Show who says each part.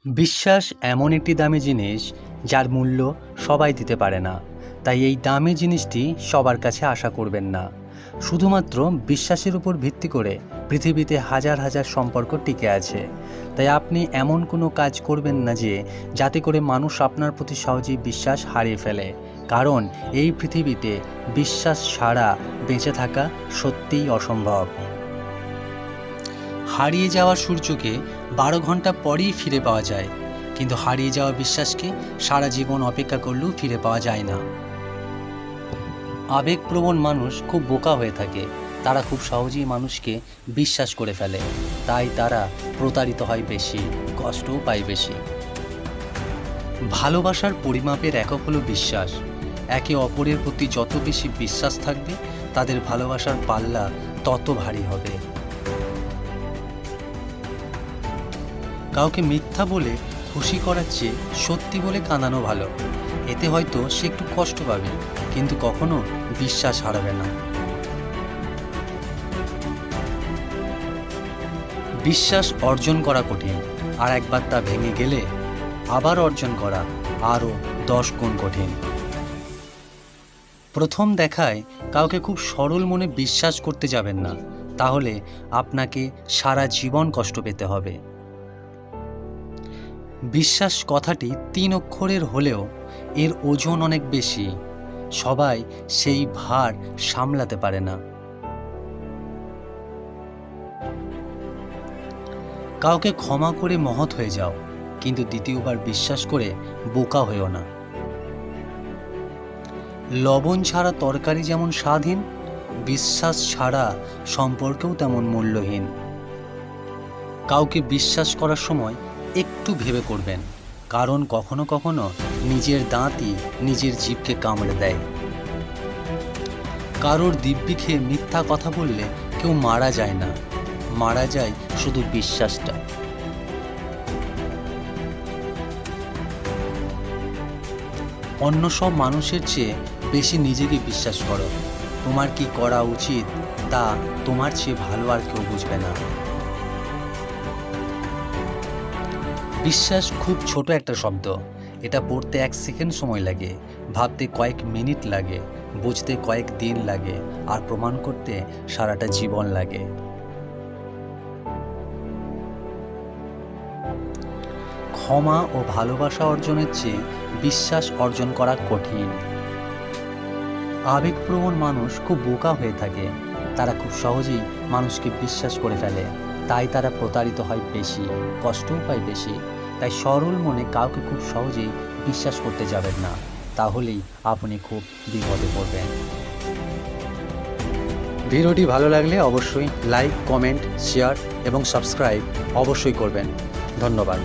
Speaker 1: বিশ্বাস এমন একটি দামি জিনিস যার মূল্য সবাই দিতে পারে না। তাই এই দামি জিনিসটি সবার কাছে আশা করবেন না। শুধুমাত্র বিশ্বাসের উপর ভিত্তি করে পৃথিবীতে হাজার হাজার সম্পর্ক টিকে আছে। তাই আপনি এমন কোনো কাজ করবেন না যাতে করে মানুষ আপনার প্রতি সহজেই বিশ্বাস হারিয়ে ফেলে। কারণ এই পৃথিবীতে বিশ্বাস ছাড়া বেঁচে থাকা সত্যিই অসম্ভব। হারিয়ে যাওয়া সূর্যকে 12 ঘন্টা পরেই ফিরে পাওয়া যায়, কিন্তু হারিয়ে যাওয়া বিশ্বাসকে সারা জীবন অপেক্ষা করলেও ফিরে পাওয়া যায় না। আবেগপ্রবণ মানুষ খুব বোকা হয়ে থাকে। তারা খুব সহজেই মানুষকে বিশ্বাস করে ফেলে, তাই তারা প্রতারিত হয় বেশি, কষ্টও পায় বেশি। ভালোবাসার পরিমাপের একক হলো বিশ্বাস। একে অপরের প্রতি যত বেশি বিশ্বাস থাকবে, তাদের ভালোবাসার পাল্লা তত ভারী হবে। কাউকে মিথ্যা বলে খুশি করার চেয়ে সত্যি বলে কাঁদানো ভালো। এতে হয়তো সে একটু কষ্ট পাবে, কিন্তু কখনো বিশ্বাস হারাবে না। বিশ্বাস অর্জন করা কঠিন, আর একবার তা ভেঙে গেলে আবার অর্জন করা আরও 10 গুণ কঠিন। প্রথম দেখায় কাউকে খুব সরল মনে বিশ্বাস করতে যাবেন না, তাহলে আপনাকে সারা জীবন কষ্ট পেতে হবে। বিশ্বাস কথাটি 3 অক্ষরের হলেও এর ওজন অনেক বেশি। সবাই সেই ভার সামলাতে পারে না। কাউকে ক্ষমা করে মহৎ হয়ে যাও, কিন্তু দ্বিতীয়বার বিশ্বাস করে বোকা হয়েও না। লবণ ছাড়া তরকারি যেমন স্বাদহীন, বিশ্বাস ছাড়া সম্পর্কেও তেমন মূল্যহীন। কাউকে বিশ্বাস করার সময় একটু ভেবে করবেন, কারণ কখনো কখনো নিজের দাঁতই নিজের জিভকে কামড়ে দেয়। কারোর দিব্যি খেয়ে মিথ্যা কথা বললে কেউ মারা যায় না, মারা যায় শুধু বিশ্বাসটা। অন্য সব মানুষের চেয়ে বেশি নিজেকে বিশ্বাস করো। তোমার কি করা উচিত তা তোমার চেয়ে ভালো আর কেউ বুঝবে না। বিশ্বাস খুব ছোট একটা শব্দ। এটা পড়তে 1 সেকেন্ড সময় লাগে, ভাবতে কয়েক মিনিট লাগে, বুঝতে কয়েক দিন লাগে, আর প্রমাণ করতে সারাটা জীবন লাগে। ক্ষমা ও ভালোবাসা অর্জনের চেয়ে বিশ্বাস অর্জন করা কঠিন। আবেগপ্রবণ মানুষ খুব বোকা হয়ে থাকে। তারা খুব সহজেই মানুষকে বিশ্বাস করে ফেলে, তাই তারা প্রতারিত হয় বেশি, কষ্টও পায় বেশি। তাই সরল মনে কাউকে খুব সহজেই বিশ্বাস করতে যাবেন না, তাহলেই আপনি খুব বিপদে পড়বেন। ভিডিওটি ভালো লাগলে অবশ্যই লাইক, কমেন্ট, শেয়ার এবং সাবস্ক্রাইব অবশ্যই করবেন। ধন্যবাদ।